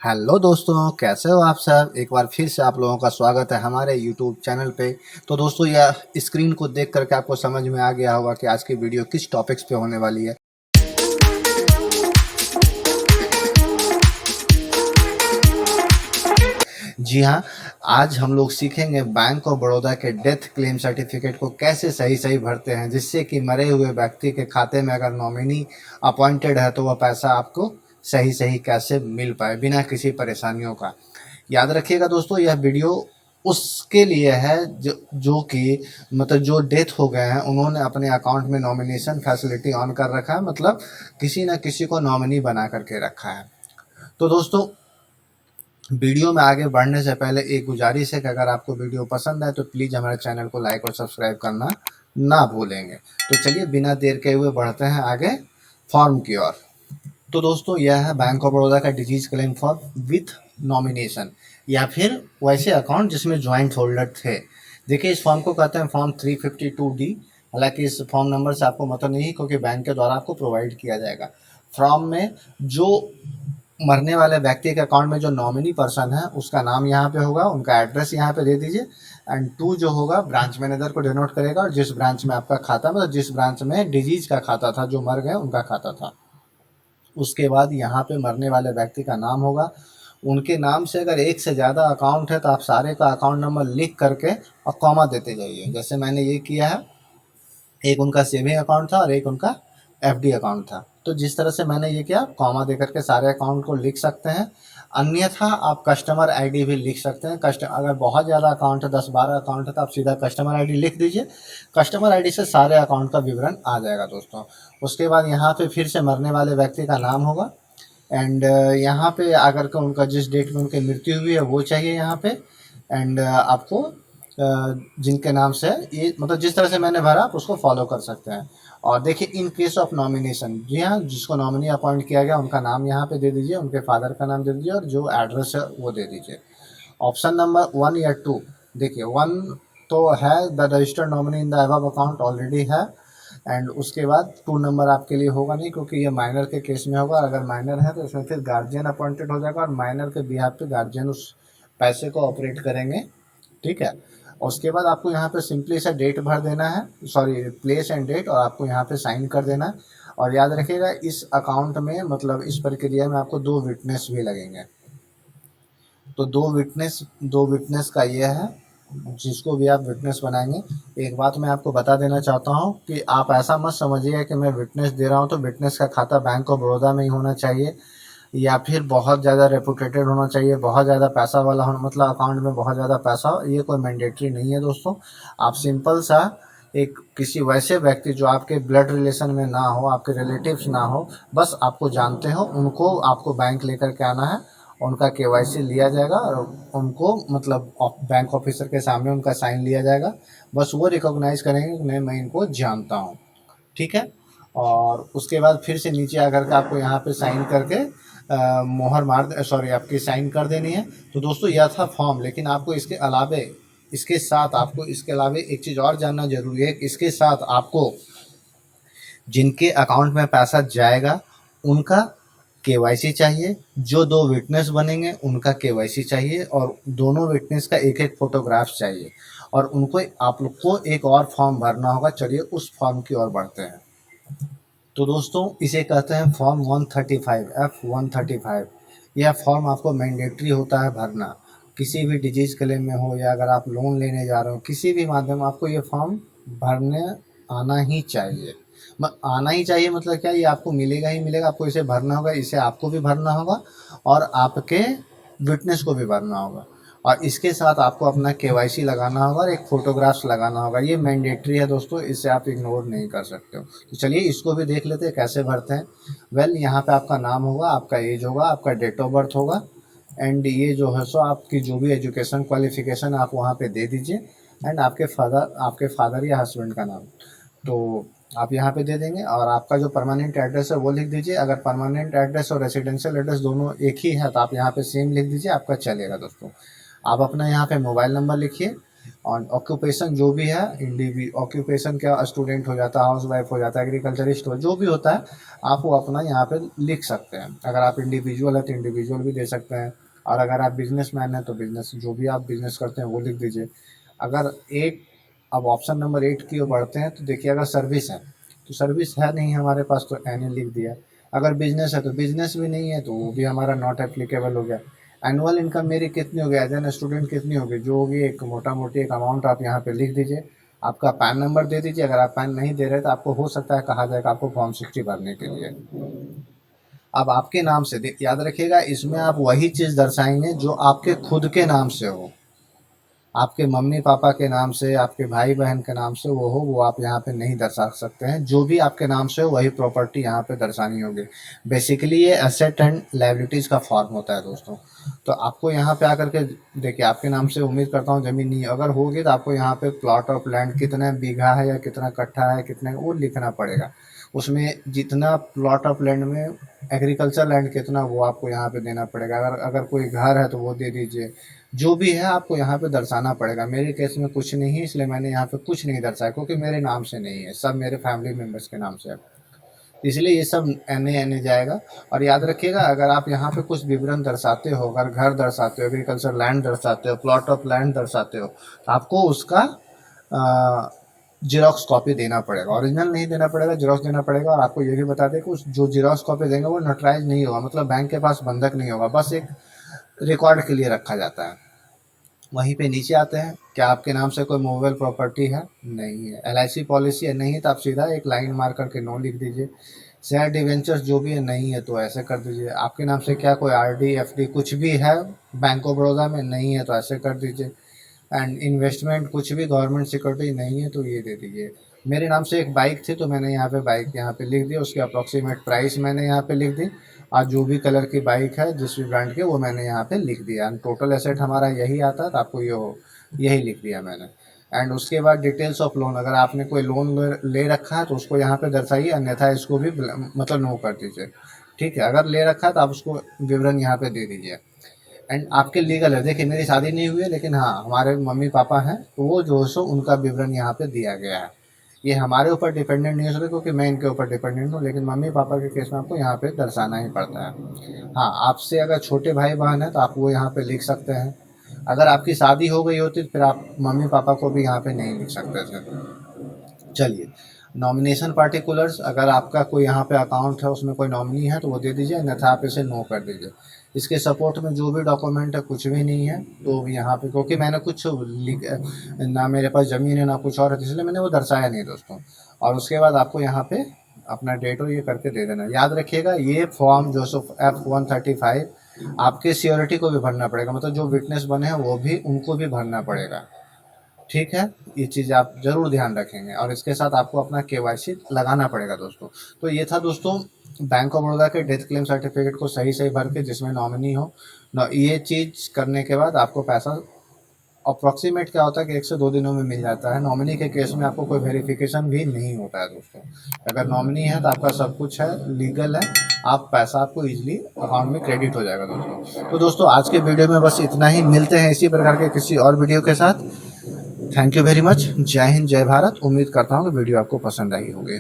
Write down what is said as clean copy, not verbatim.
Hello दोस्तों, कैसे हो आप सब। एक बार फिर से आप लोगों का स्वागत है हमारे यूट्यूब चैनल पे। तो दोस्तों, यह स्क्रीन को देख करके आपको समझ में आ गया होगा कि आज की वीडियो किस टॉपिक्स पे होने वाली है। जी हाँ, आज हम लोग सीखेंगे बैंक ऑफ बड़ौदा के डेथ क्लेम सर्टिफिकेट को कैसे सही सही भरते हैं, जिससे कि मरे हुए व्यक्ति के खाते में अगर नॉमिनी अपॉइंटेड है तो वह पैसा आपको सही सही कैसे मिल पाए बिना किसी परेशानियों का। याद रखिएगा दोस्तों, यह वीडियो उसके लिए है जो कि मतलब जो डेथ हो गए हैं, उन्होंने अपने अकाउंट में नॉमिनेशन फैसिलिटी ऑन कर रखा है, मतलब किसी न किसी को नॉमिनी बना करके रखा है। तो दोस्तों, वीडियो में आगे बढ़ने से पहले एक गुजारिश है कि अगर आपको वीडियो पसंद आए तो प्लीज़ हमारे चैनल को लाइक और सब्सक्राइब करना ना भूलेंगे। तो चलिए बिना देर के हुए बढ़ते हैं आगे फॉर्म की ओर। तो दोस्तों, यह है बैंक ऑफ बड़ौदा का disease claim form with nomination, या फिर वैसे अकाउंट जिसमें ज्वाइंट होल्डर थे। देखिए, इस फॉर्म को कहते हैं फॉर्म 352D। हालांकि इस फॉर्म नंबर से आपको मतलब नहीं, क्योंकि बैंक के द्वारा आपको प्रोवाइड किया जाएगा। फॉर्म में जो मरने वाले व्यक्ति के अकाउंट में जो नॉमिनी पर्सन है उसका नाम यहाँ पे होगा, उनका एड्रेस यहाँ पे दे दीजिए। एंड 2 जो होगा ब्रांच मैनेजर को डिनोट करेगा, और जिस ब्रांच में आपका खाता, मतलब जिस ब्रांच में डिजीज का खाता था, जो मर गए उनका खाता था। उसके बाद यहाँ पे मरने वाले व्यक्ति का नाम होगा। उनके नाम से अगर एक से ज़्यादा अकाउंट है तो आप सारे का अकाउंट नंबर लिख करके और कॉमा देते जाइए, जैसे मैंने ये किया है। एक उनका सेविंग अकाउंट था और एक उनका एफडी अकाउंट था, तो जिस तरह से मैंने ये किया, कॉमा दे करके सारे अकाउंट को लिख सकते हैं। अन्यथा आप कस्टमर आईडी भी लिख सकते हैं। अगर बहुत ज़्यादा अकाउंट है, 10-12 अकाउंट है, तो आप सीधा कस्टमर आईडी लिख दीजिए। कस्टमर आईडी से सारे अकाउंट का विवरण आ जाएगा दोस्तों। उसके बाद यहाँ पे फिर से मरने वाले व्यक्ति का नाम होगा। एंड यहाँ पे अगर उनका जिस डेट में उनकी मृत्यु हुई है वो चाहिए यहाँ पे। एंड आपको जिनके नाम से ये, मतलब जिस तरह से मैंने भरा, आप उसको फॉलो कर सकते हैं। और देखिए, इन केस ऑफ नॉमिनेशन, जी हाँ, जिसको नॉमिनी अपॉइंट किया गया उनका नाम यहाँ पे दे दीजिए, उनके फादर का नाम दे दीजिए, और जो एड्रेस है वो दे दीजिए। ऑप्शन नंबर 1 या 2, देखिए 1 तो है, the registered nominee in the above account already है। एंड उसके बाद 2 नंबर आपके लिए होगा नहीं, क्योंकि ये माइनर के केस में होगा। अगर माइनर है तो इसमें फिर गार्जियन अपॉइंटेड हो जाएगा, और माइनर के बिहाफ पे गार्जियन उस पैसे को ऑपरेट करेंगे, ठीक है। उसके बाद आपको यहाँ पे सिंपली सा डेट भर देना है, सॉरी प्लेस एंड डेट, और आपको यहाँ पे साइन कर देना है। और याद रखिएगा, इस अकाउंट में, मतलब इस प्रक्रिया में आपको 2 विटनेस भी लगेंगे। तो 2 विटनेस का ये है, जिसको भी आप विटनेस बनाएंगे। एक बात मैं आपको बता देना चाहता हूँ कि आप ऐसा मत समझिएगा कि मैं विटनेस दे रहा हूँ तो विटनेस का खाता बैंक ऑफ बड़ौदा में ही होना चाहिए, या फिर बहुत ज़्यादा रेपुटेटेड होना चाहिए, बहुत ज़्यादा पैसा वाला होना, मतलब अकाउंट में बहुत ज़्यादा पैसा हो। ये कोई मैंडेटरी नहीं है दोस्तों। आप सिंपल सा एक किसी वैसे व्यक्ति जो आपके ब्लड रिलेशन में ना हो, आपके रिलेटिव्स ना हो, बस आपको जानते हो, उनको आपको बैंक लेकर के आना है। उनका केवाईसी लिया जाएगा और उनको, मतलब बैंक ऑफिसर के सामने उनका साइन लिया जाएगा। बस वो रिकॉग्नाइज करेंगे कि मैं इनको जानता हूँ, ठीक है। और उसके बाद फिर से नीचे आकर के आपको यहाँ पे साइन करके मोहर मार, सॉरी, आपकी साइन कर देनी है। तो दोस्तों, यह था फॉर्म, लेकिन आपको इसके अलावे एक चीज़ और जानना जरूरी है। इसके साथ आपको जिनके अकाउंट में पैसा जाएगा उनका केवाईसी चाहिए, जो 2 विटनेस बनेंगे उनका केवाईसी चाहिए, और दोनों विटनेस का एक एक फोटोग्राफ चाहिए। और उनको, आप लोग को एक और फॉर्म भरना होगा। चलिए उस फॉर्म की ओर बढ़ते हैं। तो दोस्तों, इसे कहते हैं फॉर्म 135, F135। यह फॉर्म आपको मैंडेटरी होता है भरना, किसी भी डिजीज क्लेम में हो, या अगर आप लोन लेने जा रहे हो, किसी भी माध्यम, आपको ये फॉर्म भरने आना ही चाहिए। आना ही चाहिए मतलब क्या, ये आपको मिलेगा ही मिलेगा। आपको इसे भरना होगा, इसे आपको भी भरना होगा और आपके विटनेस को भी भरना होगा। और इसके साथ आपको अपना केवाईसी लगाना होगा और एक फ़ोटोग्राफ्स लगाना होगा। ये मैंडेटरी है दोस्तों, इसे आप इग्नोर नहीं कर सकते हो। तो चलिए इसको भी देख लेते हैं कैसे भरते हैं। वेल, यहाँ पे आपका नाम होगा, आपका एज होगा, आपका डेट ऑफ बर्थ होगा, एंड ये जो है सो आपकी जो भी एजुकेशन क्वालिफिकेशन आप वहाँ पे दे दीजिए। एंड आपके फादर या हस्बैंड का नाम तो आप यहाँ पे दे देंगे। और आपका जो परमानेंट एड्रेस है वो लिख दीजिए। अगर परमानेंट एड्रेस और रेसिडेंशियल एड्रेस दोनों एक ही है तो आप यहाँ पे सेम लिख दीजिए, आपका चलेगा दोस्तों। आप अपना यहाँ पे मोबाइल नंबर लिखिए, और ऑक्यूपेशन जो भी है, ऑक्यूपेशन क्या, स्टूडेंट हो जाता है, हाउस वाइफ हो जाता है, एग्रीकल्चरिस्ट हो, जो भी होता है आप वो अपना यहाँ पे लिख सकते हैं। अगर आप इंडिविजुअल है तो इंडिविजुअल भी दे सकते हैं, और अगर आप बिजनेसमैन हैं तो बिजनेस, जो भी आप बिजनेस करते हैं वो लिख दीजिए। अगर एट, अब ऑप्शन नंबर 8 की ओर बढ़ते हैं तो देखिए, अगर सर्विस है तो सर्विस है नहीं हमारे पास तो एनी लिख दिया। अगर बिजनेस है तो बिजनेस भी नहीं है तो वो भी हमारा नॉट एप्लीकेबल हो गया। एनुअल इनकम मेरी कितनी होगी एज एन स्टूडेंट, कितनी होगी, जो होगी एक मोटा मोटी एक अमाउंट आप यहाँ पे लिख दीजिए। आपका पैन नंबर दे दीजिए। अगर आप पैन नहीं दे रहे तो आपको हो सकता है कहा जाएगा आपको फॉर्म 60 भरने के लिए। अब आपके नाम से याद रखिएगा, इसमें आप वही चीज़ दर्शाएंगे जो आपके खुद के नाम से हो, आपके मम्मी पापा के नाम से, आपके भाई बहन के नाम से वो हो, वो आप यहाँ पे नहीं दर्शा सकते हैं। जो भी आपके नाम से हो वही प्रॉपर्टी यहाँ पे दर्शानी होगी। बेसिकली ये एसेट एंड लायबिलिटीज़ का फॉर्म होता है दोस्तों। तो आपको यहाँ पे आकर के देखिए, आपके नाम से उम्मीद करता हूँ ज़मीन नहीं, अगर होगी तो आपको यहाँ पे प्लॉट ऑफ लैंड कितना बीघा है या कितना कट्ठा है, कितने, वो लिखना पड़ेगा। उसमें जितना प्लॉट ऑफ लैंड में एग्रीकल्चर लैंड कितना, वो आपको यहाँ पे देना पड़ेगा। अगर अगर कोई घर है तो वो दे दीजिए। जो भी है आपको यहाँ पे दर्शाना पड़ेगा। मेरे केस में कुछ नहीं है, इसलिए मैंने यहाँ पे कुछ नहीं दर्शाया, क्योंकि मेरे नाम से नहीं है, सब मेरे फैमिली मेम्बर्स के नाम से है, इसलिए ये सब एन ए जाएगा। और याद रखिएगा, अगर आप यहाँ पे कुछ विवरण दर्शाते हो, अगर घर दर्शाते हो, एग्रीकल्चर लैंड दर्शाते हो, प्लॉट ऑफ लैंड दर्शाते हो, तो आपको उसका जीरोक्स कॉपी देना पड़ेगा। ओरिजिनल नहीं देना पड़ेगा, जीरोक्स देना पड़ेगा। और आपको ये भी बता दें कि उस जो जीरोक्स कॉपी देंगे वो नोटराइज नहीं होगा, मतलब बैंक के पास बंधक नहीं होगा, बस एक रिकॉर्ड के लिए रखा जाता है। वहीं पे नीचे आते हैं, क्या आपके नाम से कोई मूवेबल प्रॉपर्टी है? नहीं है। LIC पॉलिसी है? नहीं है, तो आप सीधा एक लाइन मार करके नो लिख दीजिए। शेयर डिवेंचर्स जो भी है नहीं है तो ऐसे कर दीजिए। आपके नाम से क्या कोई RD FD कुछ भी है बैंक ऑफ बड़ौदा में? नहीं है तो ऐसे कर दीजिए। एंड इन्वेस्टमेंट कुछ भी गवर्नमेंट सिक्योरिटी नहीं है तो ये दे दीजिए। मेरे नाम से एक बाइक थी तो मैंने यहाँ पे बाइक यहाँ पे लिख दी, उसकी अप्रॉक्सीमेट प्राइस मैंने यहाँ पे लिख दी, और जो भी कलर की बाइक है जिस भी ब्रांड के, वो मैंने यहाँ पे लिख दिया। एंड टोटल एसेट हमारा यही आता है, तो आपको यही लिख दिया मैंने। एंड उसके बाद डिटेल्स ऑफ लोन, अगर आपने कोई लोन ले रखा है तो उसको यहाँ पे दर्शाइए, अन्यथा इसको भी मतलब नो कर दीजिए। ठीक है, अगर ले रखा है तो आप उसको विवरण यहाँ पे दे दीजिए। एंड आपके लीगल है, देखिए मेरी शादी नहीं हुई है लेकिन हाँ हमारे मम्मी पापा हैं, तो वो जो सो उनका विवरण यहाँ पे दिया गया है। ये हमारे ऊपर डिपेंडेंट नहीं हो सकता क्योंकि मैं इनके ऊपर डिपेंडेंट हूँ, लेकिन मम्मी पापा के केस में आपको यहाँ पे दर्शाना ही पड़ता है। हाँ, आपसे अगर छोटे भाई बहन है तो आप वो यहाँ पे लिख सकते हैं। अगर आपकी शादी हो गई होती तो फिर आप मम्मी पापा को भी यहाँ पे नहीं लिख सकते थे। चलिए, नॉमिनेशन पार्टिकुलर्स, अगर आपका कोई यहाँ पे अकाउंट है उसमें कोई नॉमिनी है तो वो दे दीजिए, अन्यथा आप इसे नो कर दीजिए। इसके सपोर्ट में जो भी डॉक्यूमेंट है कुछ भी नहीं है, तो यहाँ पे क्योंकि मैंने कुछ ना मेरे पास ज़मीन है ना कुछ और है, इसलिए मैंने वो दर्शाया नहीं दोस्तों। और उसके बाद आपको यहाँ पे अपना डेट और ये करके दे देना। याद रखिएगा, ये फॉर्म जो सो F-135 आपके सियोरिटी को भी भरना पड़ेगा, मतलब जो विटनेस बने हैं वो भी, उनको भी भरना पड़ेगा। ठीक है, ये चीज़ आप ज़रूर ध्यान रखेंगे, और इसके साथ आपको अपना KYC लगाना पड़ेगा दोस्तों। तो ये था दोस्तों बैंक ऑफ बड़ौदा के डेथ क्लेम सर्टिफिकेट को सही सही भर के जिसमें नॉमिनी हो। ये चीज़ करने के बाद आपको पैसा अप्रॉक्सीमेट क्या होता है कि 1 से 2 दिनों में मिल जाता है। नॉमिनी के केस में आपको कोई वेरिफिकेशन भी नहीं होता है दोस्तों। अगर नॉमिनी है तो आपका सब कुछ है, लीगल है, आप पैसा आपको इजीली अकाउंट में क्रेडिट हो जाएगा दोस्तों। तो दोस्तों आज के वीडियो में बस इतना ही, मिलते हैं इसी प्रकार के किसी और वीडियो के साथ। Thank you very much. जय हिंद, जय भारत। उम्मीद करता हूँ कि वीडियो आपको पसंद आई होगी।